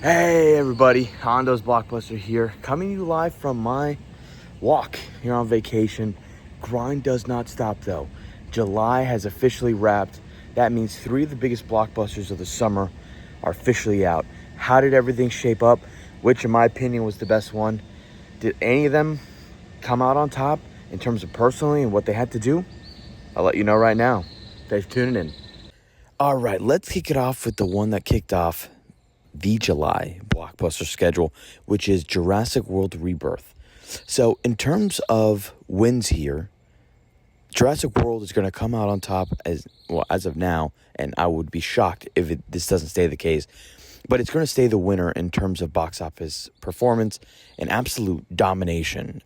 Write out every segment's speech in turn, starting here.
Hey everybody, Hondo's Blockbuster here, coming to you live from my walk here on vacation. Grind does not stop though. July has officially wrapped. That means 3 of the biggest blockbusters of the summer are officially out. How did everything shape up? Which in my opinion was the best one? Did any of them come out on top in terms of personally and what they had to do? I'll let you know right now. Thanks for tuning in. All right, let's kick it off with the one that kicked off the July blockbuster schedule, which is Jurassic World Rebirth. So in terms of wins here, Jurassic World is going to come out on top as of now, and I would be shocked if this doesn't stay the case. But it's going to stay the winner in terms of box office performance and absolute domination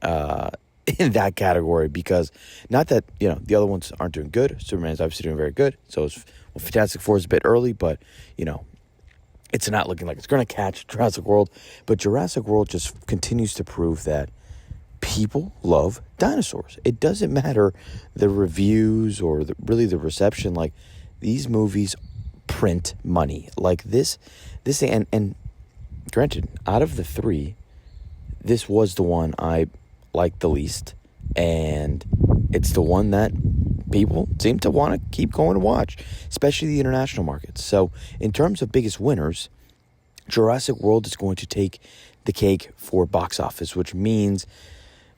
in that category, because not that, the other ones aren't doing good. Superman's obviously doing very good. So is Fantastic Four is a bit early, but, it's not looking like it's going to catch Jurassic World. But Jurassic World just continues to prove that people love dinosaurs. It doesn't matter the reviews or really the reception. Like, these movies print money. Like this and granted, out of the 3, this was the one I liked the least. And it's the one that people seem to want to keep going to watch, especially the international markets. So in terms of biggest winners, Jurassic World is going to take the cake for box office, which means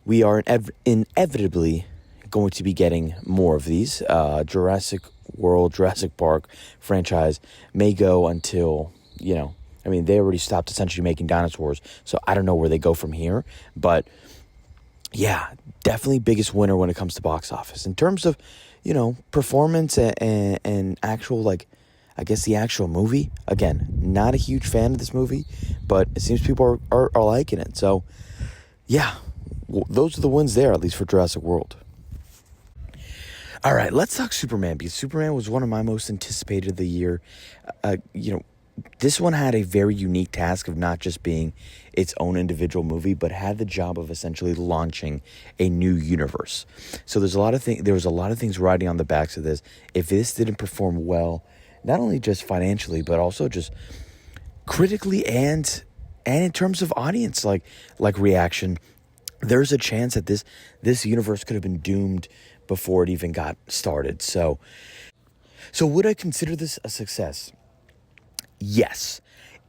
we are inevitably going to be getting more of these. Jurassic World, Jurassic Park franchise may go until, they already stopped essentially making dinosaurs, so I don't know where they go from here. But yeah, definitely biggest winner when it comes to box office. In terms of, performance and actual, the actual movie, again, not a huge fan of this movie, but it seems people are liking it. So, yeah, those are the wins there, at least for Jurassic World. All right, let's talk Superman, because Superman was one of my most anticipated of the year. This one had a very unique task of not just being its own individual movie, but had the job of essentially launching a new universe. So there was a lot of things riding on the backs of this. If this didn't perform well, not only just financially, but also just critically and in terms of audience like reaction, there's a chance that this universe could have been doomed before it even got started. So would I consider this a success? Yes.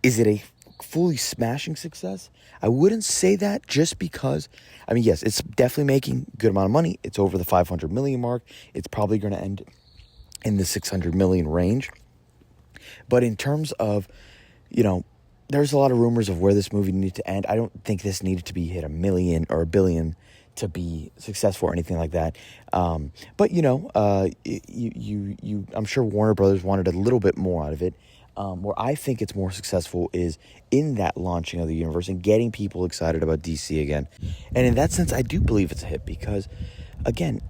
Is it a fully smashing success? I wouldn't say that, just because, yes, it's definitely making a good amount of money. It's over the 500 million mark. It's probably going to end in the 600 million range. But in terms of, there's a lot of rumors of where this movie needed to end. I don't think this needed to be hit 1 million or 1 billion to be successful or anything like that. But I'm sure Warner Brothers wanted a little bit more out of it. Where I think it's more successful is in that launching of the universe and getting people excited about DC again. And in that sense, I do believe it's a hit, because, again,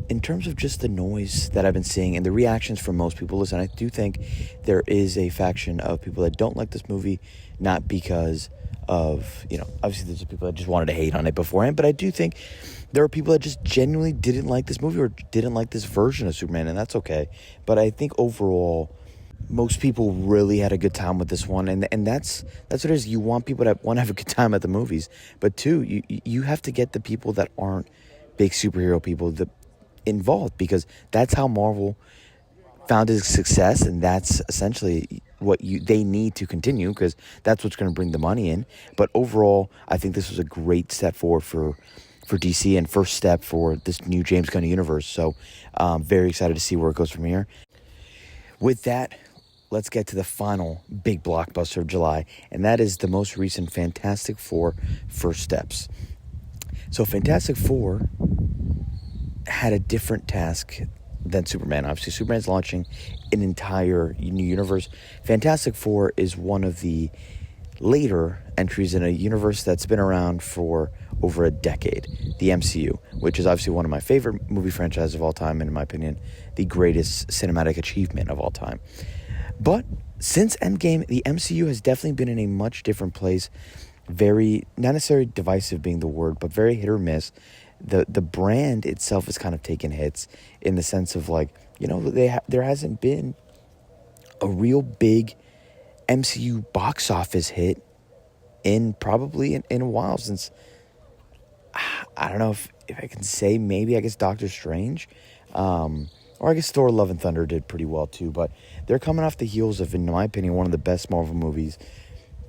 in terms of just the noise that I've been seeing and the reactions from most people, listen, I do think there is a faction of people that don't like this movie, not because of, obviously there's people that just wanted to hate on it beforehand, but I do think there are people that just genuinely didn't like this movie or didn't like this version of Superman, and that's okay. But I think overall, most people really had a good time with this one, and that's what it is. You want people that want to have a good time at the movies, but two, you have to get the people that aren't big superhero people involved, because that's how Marvel found its success, and that's essentially what they need to continue, because that's what's going to bring the money in. But overall, I think this was a great step forward for DC and first step for this new James Gunn universe. So I'm very excited to see where it goes from here. With that, let's get to the final big blockbuster of July, and that is the most recent Fantastic Four First Steps. So Fantastic Four had a different task than Superman. Obviously, Superman's launching an entire new universe. Fantastic Four is one of the later entries in a universe that's been around for over a decade, the MCU, which is obviously one of my favorite movie franchises of all time, and in my opinion, the greatest cinematic achievement of all time. But since Endgame, the MCU has definitely been in a much different place. Very, not necessarily divisive being the word, but very hit or miss. The brand itself has kind of taken hits in the sense of, there hasn't been a real big MCU box office hit in probably in a while, since I don't know if I can say, maybe I guess Doctor Strange, or I guess Thor: Love and Thunder did pretty well too. But they're coming off the heels of, in my opinion, one of the best Marvel movies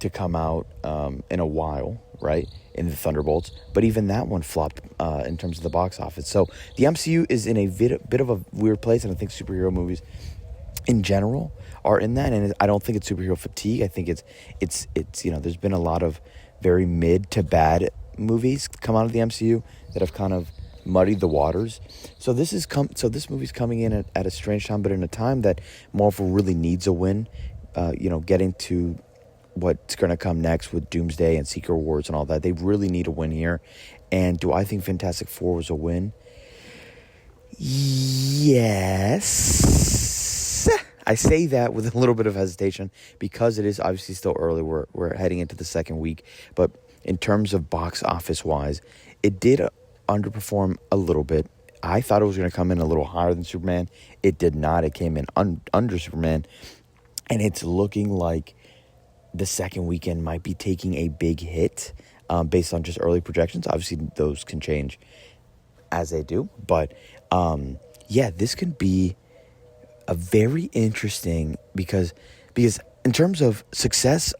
to come out in a while, right? In the Thunderbolts. But even that one flopped in terms of the box office. So the MCU is in a bit of a weird place, and I think superhero movies in general are in that. And I don't think it's superhero fatigue. I think it's there's been a lot of very mid to bad movies come out of the MCU that have kind of muddied the waters. So this movie's coming in at a strange time, but in a time that Marvel really needs a win. Getting to what's going to come next with Doomsday and Secret Wars and all that, they really need a win here. And do I think Fantastic Four was a win? Yes. I say that with a little bit of hesitation because it is obviously still early. We're heading into the second week. But in terms of box office wise, it did underperform a little bit. I thought it was going to come in a little higher than Superman. It did not. It came in under Superman. And it's looking like the second weekend might be taking a big hit based on just early projections. Obviously, those can change as they do. But, this can be a very interesting because in terms of success,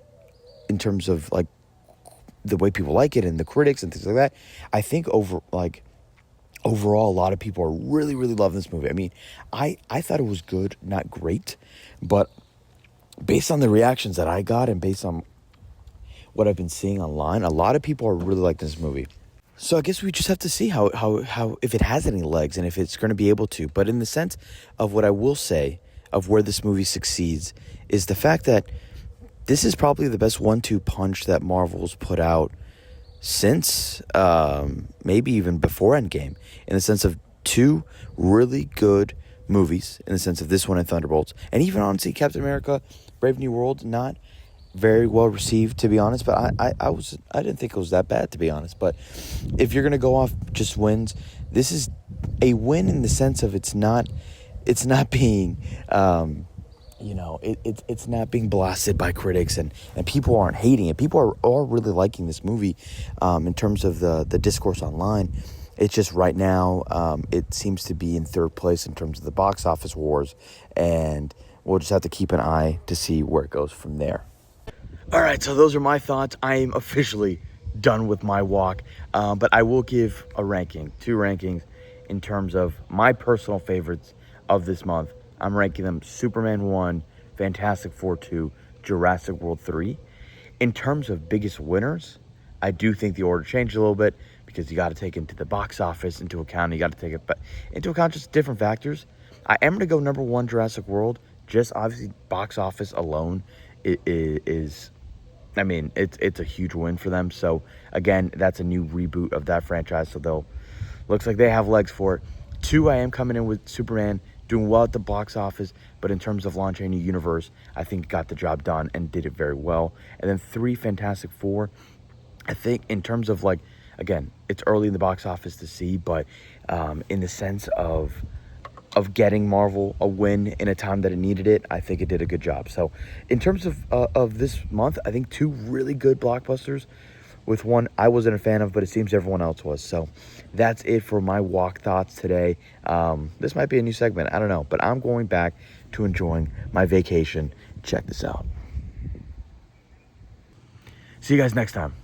in terms of like the way people like it and the critics and things like that, I think overall a lot of people are really, really loving this movie. I mean, I thought it was good, not great, but based on the reactions that I got and based on what I've been seeing online, a lot of people are really liking this movie. So I guess we just have to see how if it has any legs and if it's going to be able to. But in the sense of what I will say of where this movie succeeds is the fact that this is probably the best 1-2 punch that Marvel's put out since maybe even before Endgame, in the sense of two really good movies, in the sense of this one and Thunderbolts, and even honestly Captain America: Brave New World, not very well received, to be honest, but I didn't think it was that bad, to be honest. But if you're gonna go off just wins, this is a win in the sense of it's not being it's not being blasted by critics and people aren't hating it. People are really liking this movie in terms of the discourse online. It's just right now it seems to be in third place in terms of the box office wars, and we'll just have to keep an eye to see where it goes from there. All right, so those are my thoughts. I am officially done with my walk, but I will give two rankings in terms of my personal favorites of this month. I'm ranking them Superman 1, Fantastic Four 2, Jurassic World 3. In terms of biggest winners, I do think the order changed a little bit because you got to take into the box office into account. You got to take it into account just different factors. I am going to go number 1, Jurassic World. Just obviously box office alone is I mean, it's a huge win for them. So again, that's a new reboot of that franchise. So looks like they have legs for it. 2, I am coming in with Superman, doing well at the box office, but in terms of launching a new universe, I think got the job done and did it very well. And then 3, Fantastic Four. I think in terms of like, again, it's early in the box office to see, but in the sense of getting Marvel a win in a time that it needed it, I think it did a good job. So in terms of this month, I think 2 really good blockbusters, with one I wasn't a fan of, but it seems everyone else was. So that's it for my walk thoughts today. This might be a new segment, I don't know, but I'm going back to enjoying my vacation. Check this out. See you guys next time.